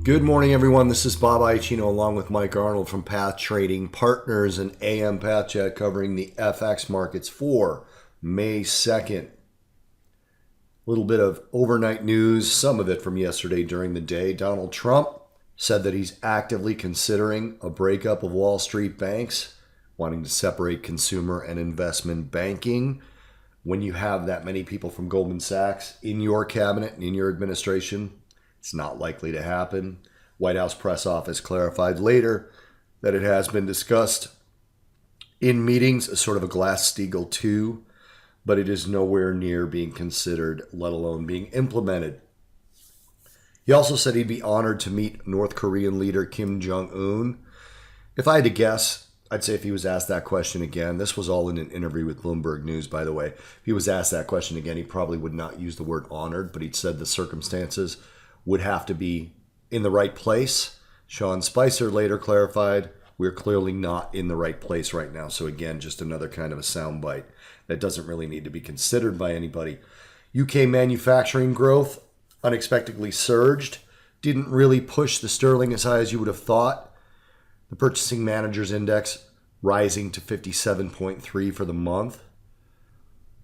Good morning, everyone. This is Bob Iacchino along with Mike Arnold from Path Trading Partners and AM Path Chat covering the FX markets for May 2nd. A little bit of overnight news, some of it from yesterday during the day. Donald Trump said that he's actively considering a breakup of Wall Street banks, wanting to separate consumer and investment banking. When you have that many people from Goldman Sachs in your cabinet and in your administration, it's not likely to happen. White House press office clarified later that it has been discussed in meetings as sort of a Glass-Steagall 2, but it is nowhere near being considered, let alone being implemented. He also said he'd be honored to meet North Korean leader Kim Jong-un. If I had to guess, I'd say if he was asked that question again, this was all in an interview with Bloomberg News, by the way. If he was asked that question again, he probably would not use the word honored, but he'd said the circumstances would have to be in the right place. Sean Spicer later clarified, we're clearly not in the right place right now. So again, just another kind of a soundbite that doesn't really need to be considered by anybody. UK manufacturing growth unexpectedly surged. Didn't really push the sterling as high as you would have thought. The Purchasing Managers Index rising to 57.3 for the month.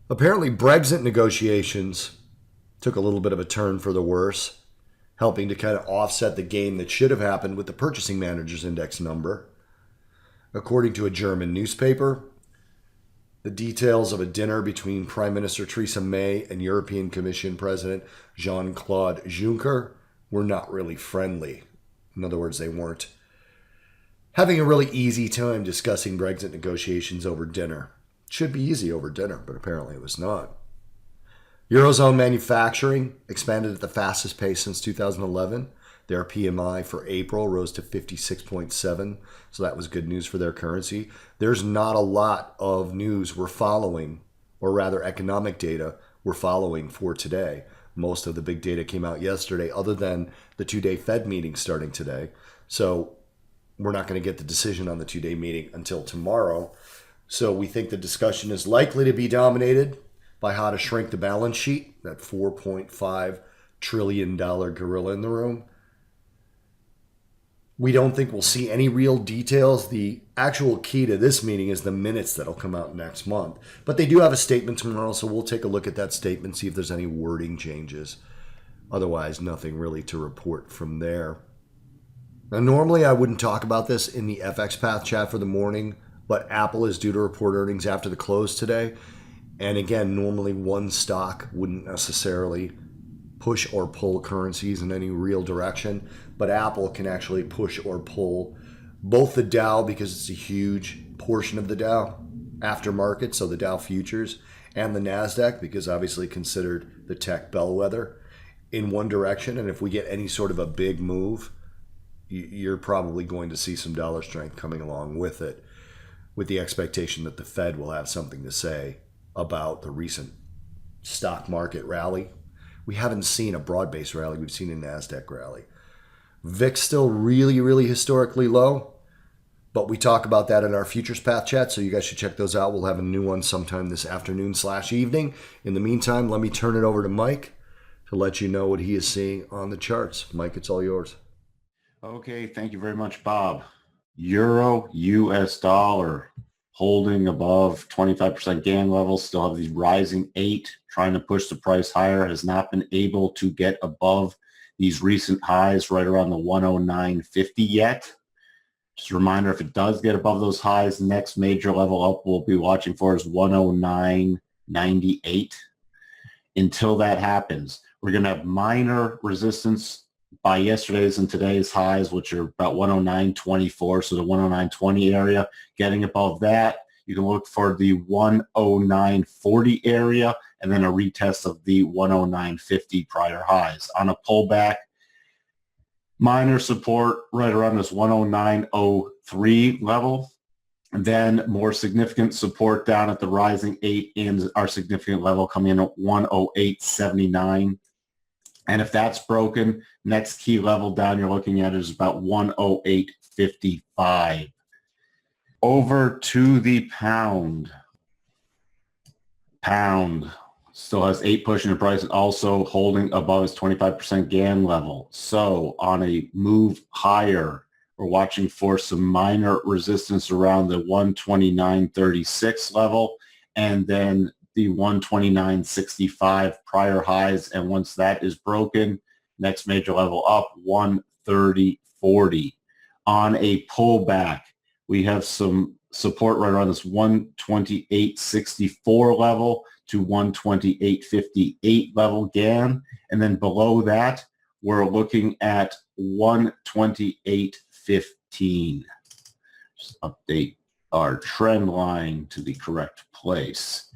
Apparently, Brexit negotiations took a little bit of a turn for the worse, helping to kind of offset the gain that should have happened with the Purchasing Managers Index number. According to a German newspaper, the details of a dinner between Prime Minister Theresa May and European Commission President Jean-Claude Juncker were not really friendly. In other words, they weren't having a really easy time discussing Brexit negotiations over dinner. It should be easy over dinner, but apparently it was not. Eurozone manufacturing expanded at the fastest pace since 2011. Their PMI for April rose to 56.7, so that was good news for their currency. There's not a lot of news we're following, or rather economic data we're following for today. Most of the big data came out yesterday, other than the two-day Fed meeting starting today. So we're not going to get the decision on the two-day meeting until tomorrow. So we think the discussion is likely to be dominated by how to shrink the balance sheet, that $4.5 trillion gorilla in the room. We don't think we'll see any real details. The actual key to this meeting is the minutes that'll come out next month. But they do have a statement tomorrow, so we'll take a look at that statement, see if there's any wording changes. Otherwise, nothing really to report from there. Now, normally I wouldn't talk about this in the FX Path Chat for the morning, but Apple is due to report earnings after the close today. And again, normally one stock wouldn't necessarily push or pull currencies in any real direction, but Apple can actually push or pull both the Dow, because it's a huge portion of the Dow aftermarket, so the Dow futures, and the NASDAQ, because obviously considered the tech bellwether, in one direction. And if we get any sort of a big move, you're probably going to see some dollar strength coming along with it, with the expectation that the Fed will have something to say about the recent stock market rally. We haven't seen a broad-based rally. We've seen a NASDAQ rally. VIX still really, really historically low, but we talk about that in our Futures Path Chat, so you guys should check those out. We'll have a new one sometime this afternoon/evening. In the meantime, let me turn it over to Mike to let you know what he is seeing on the charts. Mike, it's all yours. Okay, thank you very much, Bob. Euro, US dollar, holding above 25% gain levels, still have these rising 8, trying to push the price higher, has not been able to get above these recent highs right around the 109.50 yet. Just a reminder, if it does get above those highs, the next major level up we'll be watching for is 109.98. Until that happens, we're going to have minor resistance by yesterday's and today's highs, which are about 109.24, so the 109.20 area. Getting above that, you can look for the 109.40 area and then a retest of the 109.50 prior highs. On a pullback, minor support right around this 109.03 level, and then more significant support down at the rising 8 and our significant level coming in at 108.79. And if that's broken, next key level down you're looking at is about 108.55. Over to the pound. Pound Still has 8 pushing the price and also holding above his 25% GAN level. So on a move higher, we're watching for some minor resistance around the 129.36 level and then the 129.65 prior highs. And once that is broken, next major level up 130.40. On a pullback, we have some support right around this 128.64 level to 128.58 level GAN. And then below that, we're looking at 128.15. Just update our trend line to the correct place.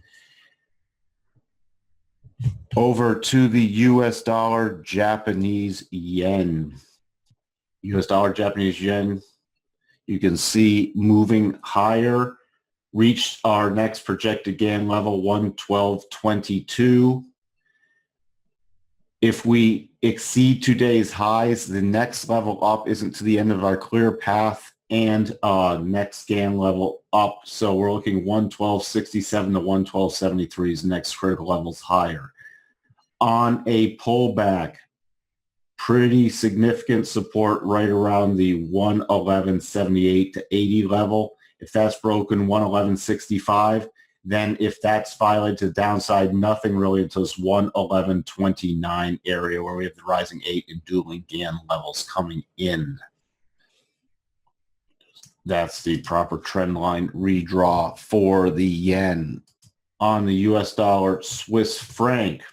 Over to the US dollar, Japanese yen. US dollar, Japanese yen, you can see moving higher, reached our next projected GAN level, 112.22. If we exceed today's highs, the next level up isn't to the end of our clear path and next GAN level up. So we're looking 112.67 to 112.73 is the next critical levels higher. On a pullback, pretty significant support right around the 111.78 to 80 level. If that's broken, 111.65, then if that's violated to the downside, nothing really until this 111.29 area where we have the rising 8 and dueling GAN levels coming in. That's the proper trend line redraw for the yen. On the US dollar, Swiss franc,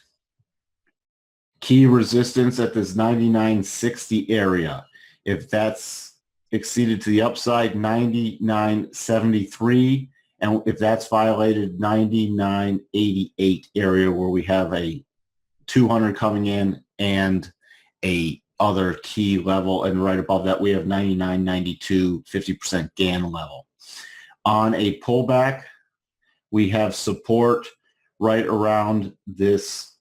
key resistance at this 99.60 area. If that's exceeded to the upside, 99.73, and if that's violated, 99.88 area where we have a 200 coming in and a other key level, and right above that we have 99.92, 50% GAN level. On a pullback, we have support right around this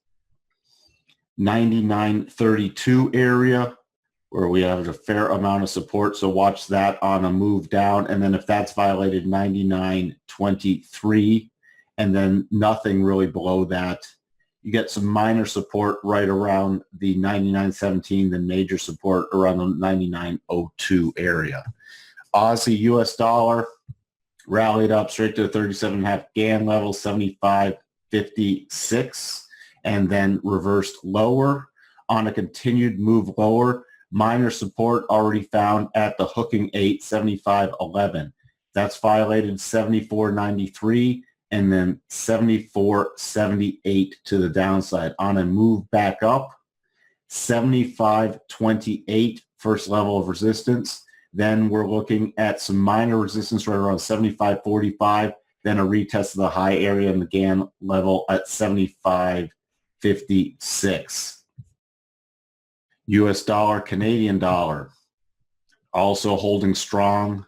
99.32 area where we have a fair amount of support. So watch that on a move down. And then if that's violated, 99.23, and then nothing really below that. You get some minor support right around the 99.17, then major support around the 99.02 area. Aussie US dollar rallied up straight to the 37.5 GAN level, 75.56. And then reversed lower. On a continued move lower, minor support already found at the hooking 8, 75.11. That's violated 74.93 and then 74.78 to the downside. On a move back up, 75.28, first level of resistance. Then we're looking at some minor resistance right around 75.45, then a retest of the high area in the GAN level at 75.56. US dollar, Canadian dollar, also holding strong.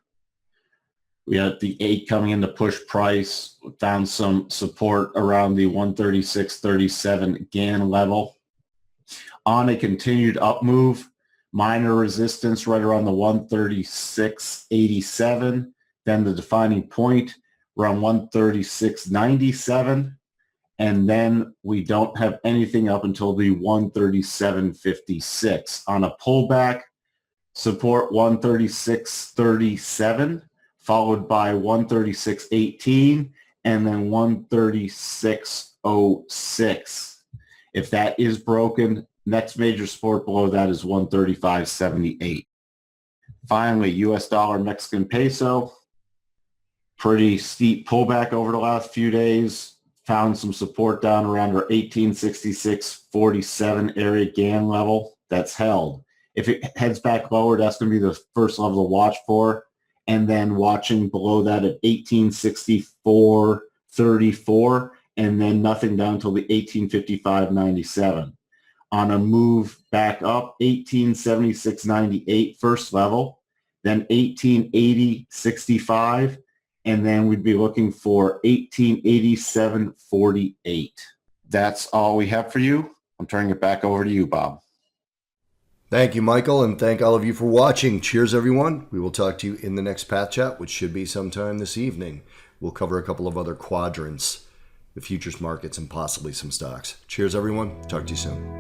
We had the 8 coming in to push price, found some support around the 136.37 GAN level. On a continued up move, minor resistance right around the 136.87, then the defining point around 136.97. And then we don't have anything up until the 137.56. On a pullback, support 136.37, followed by 136.18, and then 136.06. If that is broken, next major support below that is 135.78. Finally, US dollar, Mexican peso, pretty steep pullback over the last few days. Found some support down around our 1866.47 area GAN level. That's held. If it heads back lower, that's going to be the first level to watch for. And then watching below that at 1864.34, and then nothing down until the 1855.97. On a move back up, 1876.98 first level, then 1880.65, and then we'd be looking for 1887.48. That's all we have for you. I'm turning it back over to you, Bob. Thank you, Michael, and thank all of you for watching. Cheers, everyone. We will talk to you in the next Pat Chat, which should be sometime this evening. We'll cover a couple of other quadrants. the futures markets and possibly some stocks. Cheers, everyone. Talk to you soon.